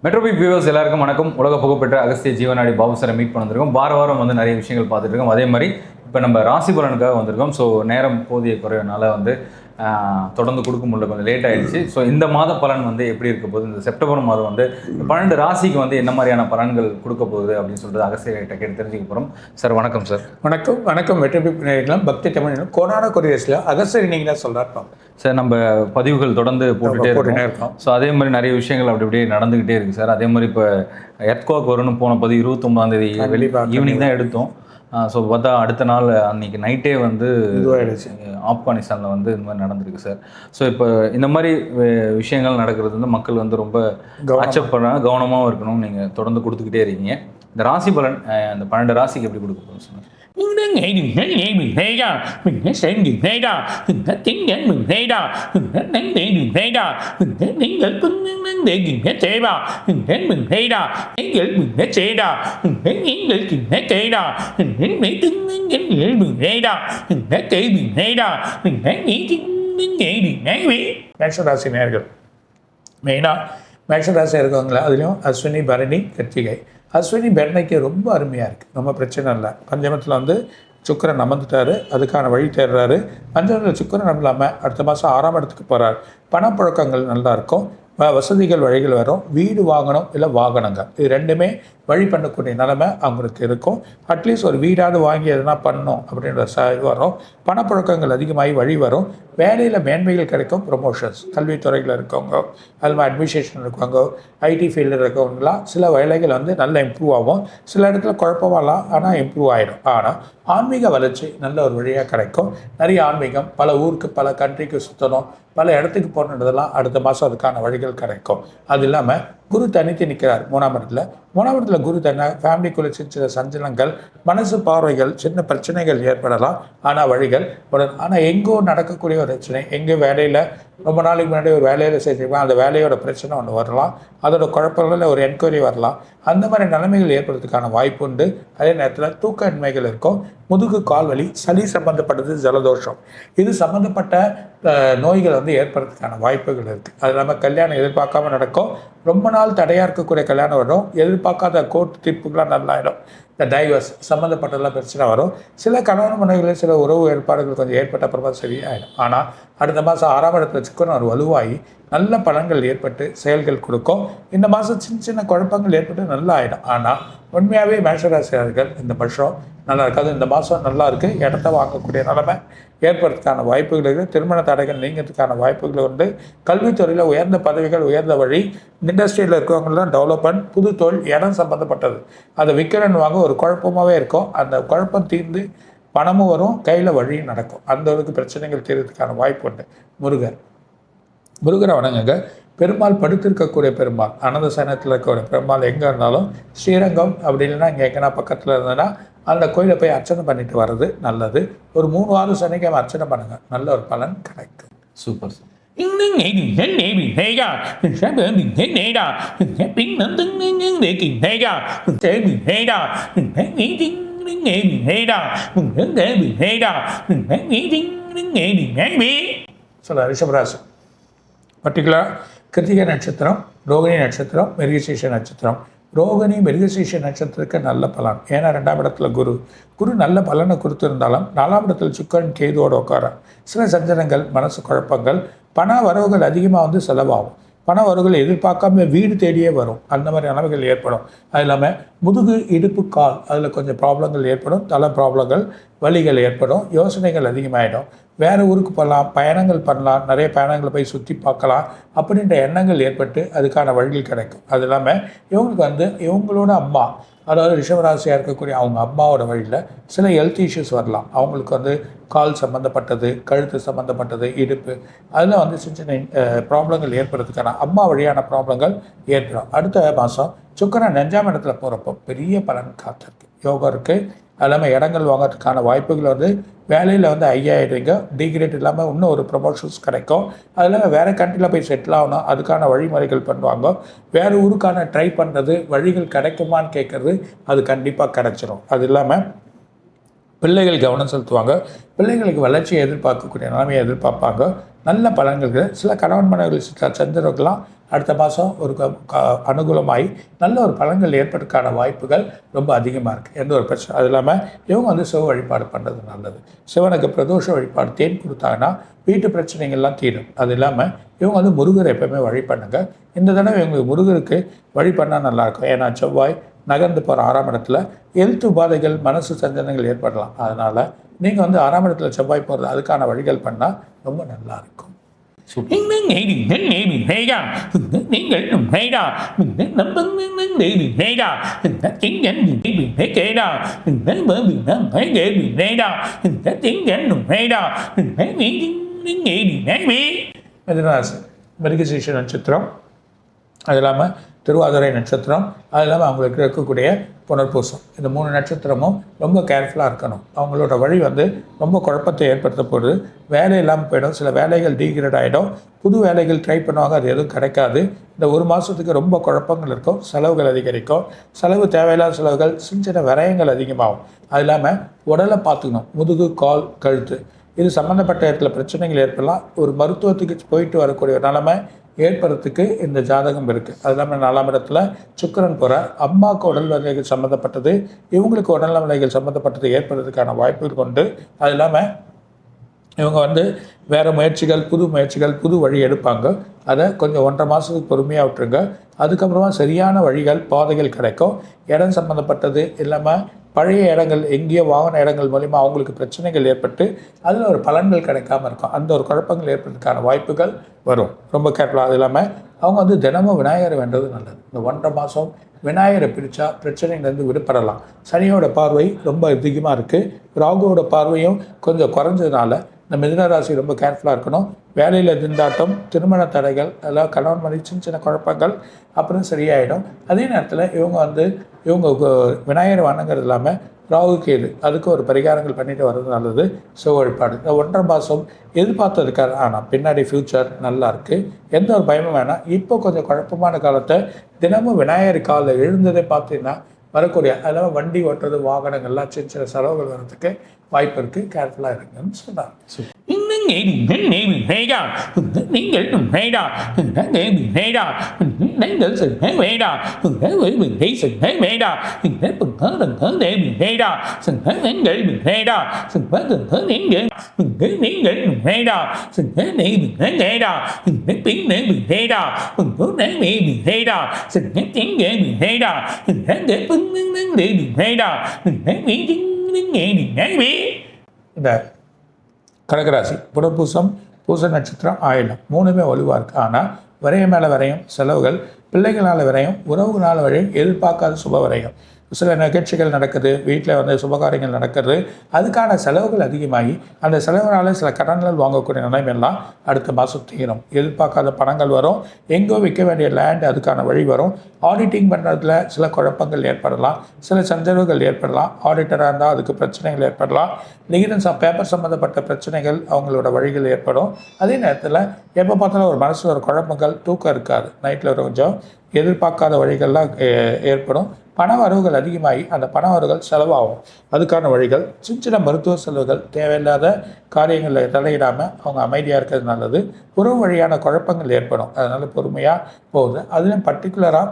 மெட்ரோபிக் viewers எல்லாருக்கும் வணக்கம். உலக புகழ்பெற்ற அகஸ்திய ஜீவனாடி பாபு சாரை மீட் பண்ணிருக்கோம். வாரம் வந்து நிறைய விஷயங்கள் பார்த்துட்டு இருக்கோம். அதே மாதிரி இப்போ நம்ம ராசி பலனுக்காக வந்திருக்கோம். ஸோ நேரம் போதிய குறைவுனால வந்து தொடர்ந்து கொடுக்க முடியல, கொஞ்சம் லேட் ஆகிடுச்சு. ஸோ இந்த மாத பலன் வந்து எப்படி இருக்க போகுது, இந்த செப்டம்பர் மாதம் வந்து 12 ராசிக்கு வந்து என்ன மாதிரியான பலன்கள் கொடுக்க போகுது அப்படின்னு சொல்லிட்டு அகஸ்தியர்கிட்ட கேட்டு தெரிஞ்சுக்க போகிறோம். சார் வணக்கம். சார் வணக்கம். வணக்கம். மெட்ரோபிக் நேயர்களே, பக்தி தமிழ் கோடான கொரியர்ஸில் அகஸ்தியர் நீங்கள் தான் சொல்கிறார் சார். நம்ம பதிவுகள் தொடர்ந்து போட்டுகிட்டே இருக்கோம். ஸோ அதே மாதிரி நிறைய விஷயங்கள் அப்படி இப்படியே நடந்துக்கிட்டே இருக்குது சார். அதே மாதிரி இப்போ எர்த்குவேக் வரும்னு போன பதிவு 29ஆம் ஈவினிங் தான் எடுத்தோம். ஸோ பார்த்தா அடுத்த நாள் அன்றைக்கி நைட்டே வந்து ஆப்கானிஸ்தானில் வந்து இந்த மாதிரி நடந்திருக்கு சார். ஸோ இப்போ இந்த மாதிரி விஷயங்கள் நடக்கிறது வந்து மக்கள் வந்து ரொம்ப அச்சப்படுறாங்க, கவனமாகவும் இருக்கணும்னு நீங்கள் தொடர்ந்து கொடுத்துக்கிட்டே இருக்கீங்க. இந்த ராசி பலன் அந்த 12 ராசிக்கு எப்படி கொடுக்க போகிறோம் சார்? மேஷராசி நேயர்கள் மெயினாக மேஷராசி இருக்கவங்கள அதுலேயும் அஸ்வினி, பரணி, கிருத்திகை. அஸ்வினி பரணிக்கு ரொம்ப அருமையாக இருக்குது, ரொம்ப பிரச்சனை இல்லை. பஞ்சமத்தில் வந்து சுக்கிரன் அமர்ந்துட்டார், அதுக்கான வழி தேடுறாரு. பஞ்சமத்தில் சுக்கிரன் இல்லாமல் அடுத்த மாதம் 6ஆம் இடத்துக்கு போகிறார். பணப்புழக்கங்கள் நல்லாயிருக்கும், வசதிகள் வழிகள் வரும். வீடு வாங்கணும் இல்லை வாகனங்கள், இது ரெண்டுமே வழி பண்ணக்கூடிய நிலைமை அவங்களுக்கு இருக்கும். அட்லீஸ்ட் ஒரு வீடாவது வாங்கி எதனா பண்ணணும் அப்படின்ற வரும். பணப்புழக்கங்கள் அதிகமாகி வழி வரும். வேலையில் மேன்மைகள் கிடைக்கும், ப்ரொமோஷன்ஸ். கல்வித்துறையில் இருக்கவங்க, அது மாதிரி அட்மினிஸ்ட்ரேஷன் இருக்கவங்க, ஐடி ஃபீல்டில் இருக்கவங்களாம் சில வேலைகள் வந்து நல்லா இம்ப்ரூவ் ஆகும். சில இடத்துல குழப்பமாகலாம், ஆனால் இம்ப்ரூவ் ஆகிடும். ஆனால் ஆன்மீக வளர்ச்சி நல்ல ஒரு வழியாக கிடைக்கும். நிறைய ஆன்மீகம், பல ஊருக்கு பல கண்ட்ரிக்கு சுற்றணும், பல இடத்துக்கு போகணுன்றதெல்லாம் அடுத்த மாதம் அதுக்கான வழிகள் கிடைக்கும். அது இல்லாமல் குரு தனித்து நிற்கிறார் 3ஆம் இடத்துல. 3ஆம் இடத்துல குரு தனியாக ஃபேமிலிக்குள்ளே சின்ன சின்ன சஞ்சலங்கள், மனசு பார்வைகள், சின்ன பிரச்சனைகள் ஏற்படலாம். ஆனால் வழிகள் உடனே. ஆனால் எங்கோ நடக்கக்கூடிய ஒரு பிரச்சனை, எங்கே வேலையில் ரொம்ப நாளைக்கு முன்னாடி ஒரு வேலையில் செஞ்சுருப்பேன், அந்த வேலையோட பிரச்சனை ஒன்று வரலாம், அதோட குழப்பங்களில் ஒரு என்கொயரி வரலாம். அந்த மாதிரி நிலைமைகள் ஏற்படுறதுக்கான வாய்ப்பு உண்டு. அதே நேரத்தில் தூக்கமின்மைகள் இருக்கும், முதுகு, கால்வலி, சளி சம்மந்தப்பட்டது, ஜலதோஷம், இது சம்மந்தப்பட்ட நோய்கள் வந்து ஏற்படுறதுக்கான வாய்ப்புகள் இருக்குது. அது இல்லாமல் கல்யாணம் எதிர்பார்க்காம நடக்கும். ரொம்ப நாள் தடையாக இருக்கக்கூடிய கல்யாணம் வரும். எதிர்பார்க்காத கோர்ட் தீர்ப்புகளாக நல்லாயிடும். இந்த டைவர்ஸ் சம்மந்தப்பட்டதெல்லாம் பிரச்சனை வரும். சில கணவன் மனைவிகளில் சில உறவு ஏற்பாடுகள் கொஞ்சம் ஏற்பட்ட அப்புறமா சரியாயிடும். ஆனால் அடுத்த மாதம் 6ஆம் இடத்துல சிக்கன் ஒரு வலுவாகி நல்ல பலன்கள் ஏற்பட்டு செயல்கள் கொடுக்கும். இந்த மாதம் சின்ன சின்ன குழப்பங்கள் ஏற்பட்டு நல்லா ஆகிடும். ஆனால் உண்மையாகவே மேஷராசியார்கள் இந்த வருஷம் நல்லா இருக்காது. இந்த மாதம் நல்லா இருக்குது, இடத்த வாங்கக்கூடிய நிலைமை ஏற்படுறதுக்கான வாய்ப்புகள் இருக்குது. திருமண தடைகள் நீங்கிறதுக்கான வாய்ப்புகள் உண்டு. கல்வித்துறையில் உயர்ந்த பதவிகள், உயர்ந்த வழி. இண்டஸ்ட்ரியில் இருக்கிறவங்களாம் டெவலப்மெண்ட், புது தொழில், இடம் சம்மந்தப்பட்டது, அதை விற்கிறன்னு வாங்க ஒரு குழப்பமாகவே இருக்கும். அந்த குழப்பம் தீர்ந்து பணமும் வரும், கையில் வழியும் நடக்கும். அந்த அளவுக்கு பிரச்சனைகள் தீர்றதுக்கான வாய்ப்பு உண்டு. முருகரை வணங்குங்க. பெருமாள் படுத்திருக்கக்கூடிய பெருமாள், அனந்த சயனத்தில் இருக்கக்கூடிய பெருமாள் எங்கே இருந்தாலும் ஸ்ரீரங்கம் அப்படி இல்லைன்னா இங்கே எங்கன்னா பக்கத்தில் இருந்ததுன்னா அந்த கோயிலை போய் அர்ச்சனை பண்ணிட்டு வர்றது நல்லது. ஒரு 3 வாரம் சனிக்கிழமை அர்ச்சனை பண்ணுங்க, நல்ல ஒரு பலன் கிடைக்கும். Super sir. சொல்ல ரிஷபராசி பர்டிகுலர் கிருத்திகை நட்சத்திரம், ரோகிணி நட்சத்திரம், மிருகசீஷ நட்சத்திரம். ரோகிணி மிருகசீஷ நட்சத்திரத்துக்கு நல்ல பலன். ஏன்னா 2ஆம் இடத்துல குரு நல்ல பலனை கொடுத்துருந்தாலும் 4ஆம் இடத்துல சுக்கிரன் கேதுவோடு உட்கார சில சஞ்சலங்கள், மனசு குழப்பங்கள், பண வரவுகள் அதிகமாக வந்து செலவாகும். பண வரவுகள் எதிர்பார்க்காம வீடு தேடியே வரும். அந்த மாதிரி நிலைமைகள் ஏற்படும். அது இல்லாமல் முதுகு, இடுப்பு, கால் அதில் கொஞ்சம் ப்ராப்ளங்கள் ஏற்படும். தலை ப்ராப்ளங்கள், வலிகள் ஏற்படும். யோசனைகள் அதிகமாகிடும். வேறு ஊருக்கு போகலாம், பயணங்கள் பண்ணலாம், நிறைய பயணங்களை போய் சுற்றி பார்க்கலாம் அப்படின்ற எண்ணங்கள் ஏற்பட்டு அதுக்கான வழிகள் கிடைக்கும். அது இல்லாமல் இவங்களுக்கு வந்து இவங்களோட அம்மா, அதாவது ரிஷபராசியாக இருக்கக்கூடிய அவங்க அம்மாவோட வழியில் சில ஹெல்த் இஷ்யூஸ் வரலாம். அவங்களுக்கு வந்து கால் சம்மந்தப்பட்டது, கழுத்து சம்மந்தப்பட்டது, இடுப்பு, அதில் வந்து சின்ன சின்ன ப்ராப்ளங்கள் ஏற்படுறதுக்கான அம்மா வழியான ப்ராப்ளங்கள் ஏற்படும். அடுத்த மாதம் சுக்கிரன் 5ஆம் இடத்துல போகிறப்போ பெரிய பலன் காத்திருக்கு, யோகம் இருக்குது. அது இல்லாமல் இடங்கள் வாங்கிறதுக்கான வாய்ப்புகள் வந்து வேலையில் வந்து 5,000 டிகிரேட் இல்லாமல் இன்னும் ஒரு ப்ரொமோஷன்ஸ் கிடைக்கும். அது இல்லாமல் வேறு கண்ட்ரியில் போய் செட்டில் ஆகணும், அதுக்கான வழிமுறைகள் பண்ணுவாங்க. வேறு ஊருக்கான ட்ரை பண்ணுறது, வழிகள் கிடைக்குமான்னு கேட்குறது, அது கண்டிப்பாக கிடைச்சிரும். அது இல்லாமல் பிள்ளைகள் கவனம் செலுத்துவாங்க. பிள்ளைங்களுக்கு வளர்ச்சியை எதிர்பார்க்கக்கூடிய நிலைமையை எதிர்பார்ப்பாங்க. நல்ல பலன்கள். சில கணவன் மனைவிகள் சந்திரர்கள்லாம் அடுத்த மாதம் ஒரு அனுகூலமாகி நல்ல ஒரு பலன்கள் ஏற்படுறதுக்கான வாய்ப்புகள் ரொம்ப அதிகமாக இருக்குது. எந்த ஒரு பிரச்சனை. அது இல்லாமல் இவங்க வந்து சிவ வழிபாடு பண்ணுறது நல்லது. சிவனுக்கு பிரதோஷ வழிபாடு தேன் கொடுத்தாங்கன்னா வீட்டு பிரச்சனைகள்லாம் தீரும். அது இல்லாமல் இவங்க வந்து முருகரை எப்போவுமே வழி பண்ணுங்க. இந்த தடவை இவங்களுக்கு முருகருக்கு வழி பண்ணால் நல்லாயிருக்கும். ஏன்னா செவ்வாய் நகர்ந்து போகிற 6ஆம் இடத்துல ஹெல்த் உபாதைகள், மனசு சஞ்சலங்கள் ஏற்படலாம். அதனால் நீங்கள் வந்து 6ஆம் இடத்துல செவ்வாய் போகிறது அதுக்கான வழிகள் பண்ணால் ரொம்ப நல்லாயிருக்கும். மிதுனராசி மிருகசீரிஷ நட்சத்திரம், அது இல்லாமல் திருவாதிரை நட்சத்திரம், அது இல்லாமல் அவங்களுக்கு இருக்கக்கூடிய புனர்பூசம், இந்த 3 நட்சத்திரமும் ரொம்ப கேர்ஃபுல்லாக இருக்கணும். அவங்களோட வழி வந்து ரொம்ப குழப்பத்தை ஏற்படுத்த போகுது. வேலை இல்லாமல் போயிடும். சில வேலைகள் டீக்ரேட் ஆகிடும். புது வேலைகள் ட்ரை பண்ணுவாங்க, அது எதுவும் கிடைக்காது. இந்த 1 மாதத்துக்கு ரொம்ப குழப்பங்கள் இருக்கும். செலவுகள் அதிகரிக்கும். செலவு தேவையில்லாத செலவுகள், சின்ன விரயங்கள் அதிகமாகும். அது இல்லாமல் உடலை பார்த்துக்கணும். முதுகு, கால், கழுத்து இது சம்மந்தப்பட்ட இடத்துல பிரச்சனைகள் ஏற்படலாம். ஒரு மருத்துவத்துக்கு போயிட்டு வரக்கூடிய ஒரு நிலைமை ஏற்படுறதுக்கு இந்த ஜாதகம் இருக்குது. அது இல்லாமல் 4ஆம் இடத்துல சுக்கிரன் போகிறார். அம்மாவுக்கு உடல்நிலைகள் சம்மந்தப்பட்டது, இவங்களுக்கு உடல்நிலைகள் சம்மந்தப்பட்டது ஏற்படுறதுக்கான வாய்ப்புகள் கொண்டு. அது இல்லாமல் இவங்க வந்து வேறு முயற்சிகள், புது வழி எடுப்பாங்க. அதை கொஞ்சம் 1.5 மாதத்துக்கு பொறுமையாக விட்டுருங்க. அதுக்கப்புறமா சரியான வழிகள், பாதைகள் கிடைக்கும். இடம் சம்மந்தப்பட்டது இல்லாமல் பழைய இடங்கள், எங்கேயோ வாகன இடங்கள் மூலிமா அவங்களுக்கு பிரச்சனைகள் ஏற்பட்டு அதில் ஒரு பலன்கள் கிடைக்காமல் இருக்கும். அந்த ஒரு குழப்பங்கள் ஏற்படுறதுக்கான வாய்ப்புகள் வரும். ரொம்ப கேர்ஃபுல்லாக. அது இல்லாமல் அவங்க வந்து தினமும் விநாயகரை வேண்டது நல்லது. இந்த 1.5 மாதம் விநாயகரை பிடிச்சா பிரச்சனையிலேருந்து விடுபடலாம். சனியோட பார்வை ரொம்ப அதிகமாக இருக்குது. ராகுவோட பார்வையும் கொஞ்சம் குறைஞ்சதுனால இந்த மிதுனராசி ரொம்ப கேர்ஃபுல்லாக இருக்கணும். வேலையில் திண்டாட்டம், திருமண தடைகள், அதெல்லாம் கணவன் மனைவி சின்ன குழப்பங்கள் அப்புறம் சரியாயிடும். அதே நேரத்தில் இவங்க விநாயகர் வணங்குறது இல்லாமல் ராகு கேது அதுக்கு ஒரு பரிகாரங்கள் பண்ணிட்டு வர்றது நல்லது. சிவ வழிபாடு இந்த 1.5 மாதம் எதிர்பார்த்ததுக்காக ஆனால் பின்னாடி ஃப்யூச்சர் நல்லா இருக்குது. எந்த ஒரு பயமும் வேணாம். இப்போ கொஞ்சம் குழப்பமான காலத்தை தினமும் விநாயகர் காலில் எழுந்ததை பார்த்தீங்கன்னா வரக்கூடிய, அதெல்லாம் வண்டி ஓட்டுறது, வாகனங்கள்லாம் சின்ன செலவுகள் வர்றதுக்கு வாய்ப்பு இருக்குது. கேர்ஃபுல்லாக இருக்குன்னு சொன்னார். இந்த கடகராசி புனர்பூசம், பூச நட்சத்திரம், ஆயிலம் 3மே வலுவாக இருக்குது. ஆனால் விரயம் மேலே விரயம், செலவுகள், பிள்ளைகளால் விரயம், உறவுகளால் விரயம், எதிர்பார்க்காத சுப விரயம். சில நிகழ்ச்சிகள் நடக்குது, வீட்டில் வந்து சுபகாரியங்கள் நடக்கிறது, அதுக்கான செலவுகள் அதிகமாகி அந்த செலவுனால சில கடன்கள் வாங்கக்கூடிய நிலைமையெல்லாம் அடுத்த மாதம் தீரும். எதிர்பார்க்காத பணங்கள் வரும். எங்கோ விற்க வேண்டிய லேண்ட், அதுக்கான வழி வரும். ஆடிட்டிங் பண்ணுறதுல சில குழப்பங்கள் ஏற்படலாம், சில சஞ்சலவுகள் ஏற்படலாம். ஆடிட்டராக இருந்தால் அதுக்கு பிரச்சனைகள் ஏற்படலாம். லிகிதன் பேப்பர் சம்மந்தப்பட்ட பிரச்சனைகள், அவங்களோட வழிகள் ஏற்படும். அதே நேரத்தில் எப்போ பார்த்தாலும் ஒரு மனசில் ஒரு குழப்பங்கள், தூக்கம் இருக்காது. நைட்டில் கொஞ்சம் எதிர்பார்க்காத வழிகள்லாம் ஏற்படும். பண வரவுகள் அதிகமாகி அந்த பண வரவுகள் செலவாகும். அதுக்கான வழிகள், சின்ன மருத்துவ செலவுகள், தேவையில்லாத காரியங்களில் தலையிடாமல் அவங்க அமைதியாக இருக்கிறது நல்லது. உறவு வழியான குழப்பங்கள் ஏற்படும். அதனால் பொறுமையாக போகுது. அதுலேயும் பர்டிகுலராக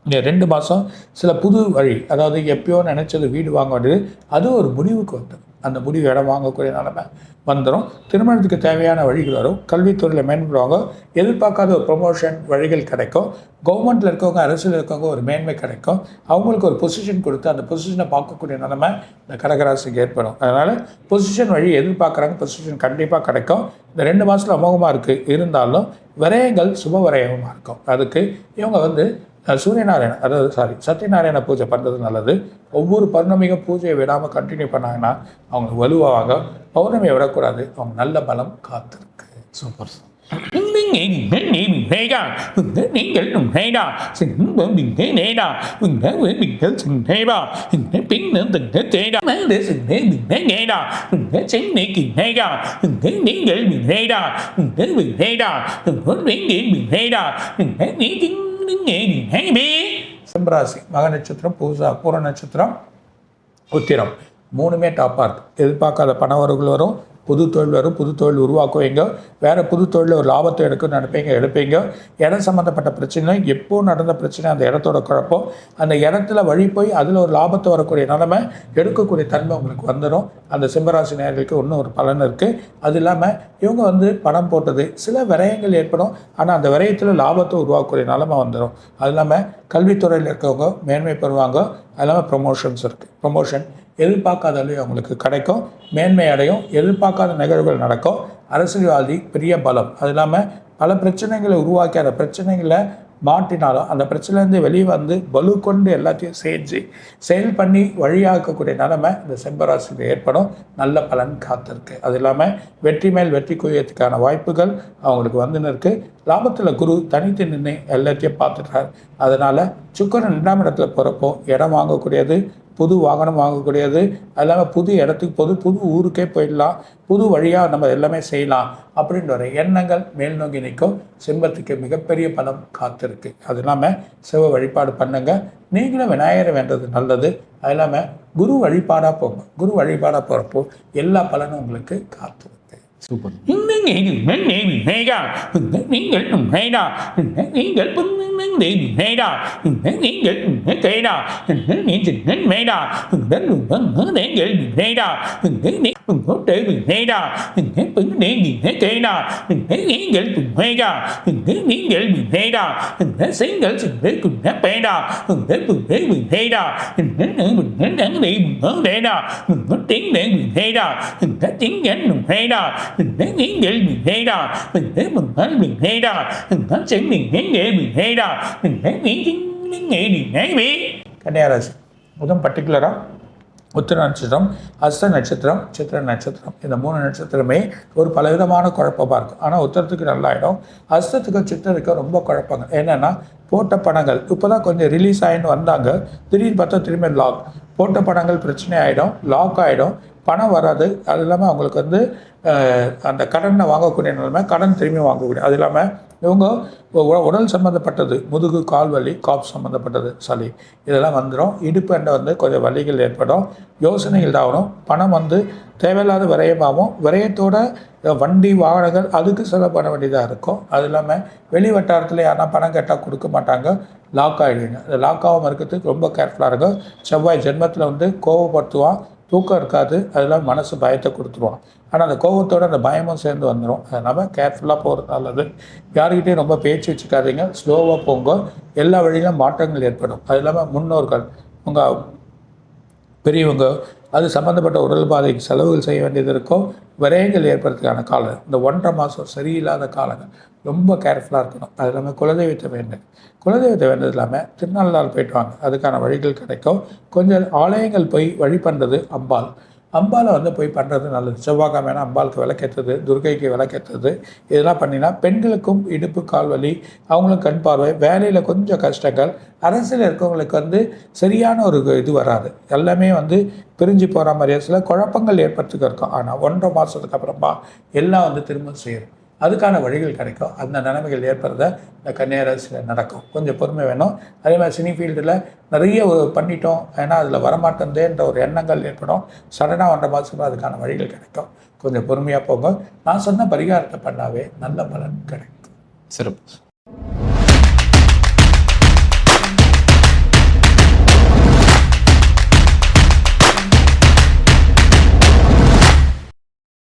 இந்த 2 மாதம் சில புது வழி, அதாவது எப்பயோ நினச்சது வீடு வாங்க வேண்டியது, அது ஒரு முடிவுக்கு வந்துடும். அந்த முடிவு இடம் வாங்கக்கூடிய நிலைமை வந்துடும். திருமணத்துக்கு தேவையான வழிகள் வரும். கல்வித்துறையில் மேம்படுவாங்க. எதிர்பார்க்காத ஒரு ப்ரொமோஷன் வழிகள் கிடைக்கும். கவர்மெண்ட்டில் இருக்கவங்க, அரசியல் இருக்கவங்க ஒரு மேன்மை கிடைக்கும். அவங்களுக்கு ஒரு பொசிஷன் கொடுத்து அந்த பொசிஷனை பார்க்கக்கூடிய நிலைமை இந்த கடகராசிக்கு ஏற்படும். அதனால் பொசிஷன் வழி எதிர்பார்க்குறாங்க, பொசிஷன் கண்டிப்பாக கிடைக்கும். இந்த 2 மாதத்தில் அமோகமாக இருக்குது. இருந்தாலும் விரயங்கள் சுப விரயமாக இருக்கும். அதுக்கு இவங்க வந்து சத்யநாராயண பூஜை பண்ணுறது நல்லது. ஒவ்வொரு பௌர்ணமிக்கும் பூஜையை விடாமல் கண்டினியூ பண்ணாங்கன்னா அவங்க வலுவாக. பௌர்ணமியை விடக்கூடாது. அவங்க நல்ல பலம் காத்திருக்கு. சூப்பர். சிம்மராசி மக நட்சத்திரம், பூர நட்சத்திரம், உத்திரம் 3மே டாப்பாக இருக்குது. எதிர்பார்க்காத பண வரவுகள் வரும். புது தொழில் வரும், புது தொழில் உருவாக்குவீங்க, வேறு புது தொழிலில் ஒரு லாபத்தை எடுப்பீங்க. இடம் சம்மந்தப்பட்ட பிரச்சனை, எப்போ நடந்த பிரச்சனை, அந்த இடத்தோட குழப்பம், அந்த இடத்துல வழி போய் அதில் ஒரு லாபத்தை வரக்கூடிய நிலைமை, எடுக்கக்கூடிய தன்மை உங்களுக்கு வந்துடும். அந்த சிம்மராசி நேயர்களுக்கு இன்னும் ஒரு பலன் இருக்குது. அது இல்லாமல் இவங்க பணம் போட்டது சில விரயங்கள் ஏற்படும், ஆனால் அந்த விரயத்தில் லாபத்தை உருவாக்கக்கூடிய நிலைமை வந்துடும். அது இல்லாமல் கல்வித்துறையில் இருக்கவங்க மேன்மை பெறுவாங்க. அது இல்லாமல் ப்ரொமோஷன்ஸ் இருக்குது. ப்ரொமோஷன் எதிர்பார்க்காத அளவு அவங்களுக்கு கிடைக்கும், மேன்மை அடையும், எதிர்பார்க்காத நிகழ்வுகள் நடக்கும். அரசியல்வாதி பெரிய பலம். அது இல்லாமல் பல பிரச்சனைகளை உருவாக்கி அந்த பிரச்சனைகளை மாட்டினாலும் அந்த பிரச்சனைலேருந்து வெளியே வலு கொண்டு எல்லாத்தையும் செயல் பண்ணி வழியாக்கக்கூடிய நிலைமை இந்த சிம்மராசியில் ஏற்படும். நல்ல பலன் காத்திருக்கு. அது இல்லாமல் வெற்றி மேல் வெற்றி குவியத்துக்கான வாய்ப்புகள் அவங்களுக்கு இருக்குது. லாபத்தில் குரு தனித்து நின்று எல்லாத்தையும் பார்த்துட்டார். அதனால் சுக்கிரன் 2ஆம் இடத்துல போகிறப்போ இடம் வாங்கக்கூடியது, புது வாகனம் வாங்கக்கூடியது, அது இல்லாமல் புது இடத்துக்கு புது ஊருக்கே போயிடலாம், புது வழியாக நம்ம எல்லாமே செய்யலாம் அப்படின்ற ஒரு எண்ணங்கள் மேல் நோக்கி நிற்கும். சிம்மத்துக்கு மிகப்பெரிய பலம் காத்திருக்கு. அது இல்லாமல் சிவ வழிபாடு பண்ணுங்க. நீங்களும் விநாயகரை வேண்டது நல்லது. அது இல்லாமல் குரு வழிபாடாக போங்க. குரு வழிபாடாக போகிறப்போ எல்லா பலனும் உங்களுக்கு காத்திருக்கு. சூப்பர். கன்னியாராசி முதல் பர்டிகுலராக உத்திர நட்சத்திரம், அஸ்த நட்சத்திரம், சித்திர நட்சத்திரம், இந்த 3 நட்சத்திரமே ஒரு பலவிதமான குழப்பமாக இருக்கும். ஆனால் உத்திரத்துக்கு நல்லாயிடும், அஸ்தத்துக்கும் சித்திரத்துக்கும் ரொம்ப குழப்பங்க. என்னென்னா போட்ட பணங்கள் இப்போ தான் கொஞ்சம் ரிலீஸ் ஆகின்னு வந்தாங்க, திடீர்னு பார்த்தா திரும்பி லாக். போட்ட பணங்கள் பிரச்சனை ஆகிடும், லாக் ஆகிடும், பணம் வராது. அது இல்லாமல் அவங்களுக்கு அந்த கடனை வாங்கக்கூடிய நிலைமை, கடன் திரும்பி வாங்கக்கூடிய. அது இல்லாமல் இவங்க உடல் சம்மந்தப்பட்டது, முதுகு, கால் வலி, காப் சம்மந்தப்பட்டது, சளி, இதெல்லாம் வந்துடும். இடுப்பு எண்டை கொஞ்சம் வலிகள் ஏற்படும், யோசனைகள் ஆகணும். பணம் தேவையில்லாத விரயமாகும். விரயத்தோட வண்டி, வாகனங்கள் அதுக்கு செலவு பண்ண வேண்டியதாக இருக்கும். அது இல்லாமல் வெளி வட்டாரத்தில் யாருன்னா பணம் கேட்டால் கொடுக்க மாட்டாங்க, லாக் ஆகிடுவீங்க. அது லாக் ஆகாமல் இருக்கிறதுக்கு ரொம்ப கேர்ஃபுல்லாக இருக்கும். செவ்வாய் ஜென்மத்தில் கோவப்படுத்துவான், தூக்கம் இருக்காது, அதெல்லாம் மனசு பயத்தை கொடுத்துருவான். ஆனால் அந்த கோபத்தோடு அந்த பயமும் சேர்ந்து வந்துடும். அதனால் கேர்ஃபுல்லாக போகிறது நல்லது. யாருக்கிட்டையும் ரொம்ப பேச்சு வச்சுக்காதீங்க, ஸ்லோவாக போங்க. எல்லா வழியிலும் மாற்றங்கள் ஏற்படும். அது இல்லாமல் முன்னோர்கள், உங்கள் பெரியவங்க, அது சம்மந்தப்பட்ட உடல் பாதைக்கு செலவுகள் செய்ய வேண்டியது இருக்கும். விரயங்கள் ஏற்படுறதுக்கான காலம் இந்த 1.5 மாதம் சரியில்லாத காலங்கள், ரொம்ப கேர்ஃபுல்லாக இருக்கணும். அது இல்லாமல் குலதெய்வத்தை வேண்டது இல்லாமல் திருநள்ளாறு போயிட்டு வாங்க, அதுக்கான வழிகள் கிடைக்கும். கொஞ்சம் ஆலயங்கள் போய் வழி பண்ணுறது, அம்பாலை போய் பண்ணுறது நல்லது. செவ்வாய்க்கிழமைனா அம்பாளுக்கு விளக்கேற்றுறது, துர்கைக்கு விளக்கேற்றுறது, இதெல்லாம் பண்ணினா பெண்களுக்கும் இடுப்பு, கால் வலி, அவங்களும் கண் பார்வை, வேலையில் கொஞ்சம் கஷ்டங்கள், அரசியல் இருக்கவங்களுக்கு சரியான ஒரு இது வராது. எல்லாமே பிரிஞ்சு போகிற மாதிரியே சில குழப்பங்கள் ஏற்படுத்துக்க இருக்கும். ஆனால் 1.5 மாதத்துக்கு அப்புறமா எல்லாம் திரும்ப செய்யும். அதுக்கான வழிகள் கிடைக்கும். அந்த நிலைமைகள் ஏற்படுறத இந்த கன்னியாராசியில் நடக்கும். கொஞ்சம் பொறுமை வேணும். அதே மாதிரி சினி ஃபீல்டில் நிறைய பண்ணிட்டோம், ஏன்னா அதில் வரமாட்டேன்ற ஒரு எண்ணங்கள் ஏற்படும். சடனாக 1.5 மாதத்துக்கு அதுக்கான வழிகள் கிடைக்கும். கொஞ்சம் பொறுமையாக போங்க. நான் சொன்ன பரிகாரத்தை பண்ணாவே நல்ல பலன் கிடைக்கும். சிறப்பு.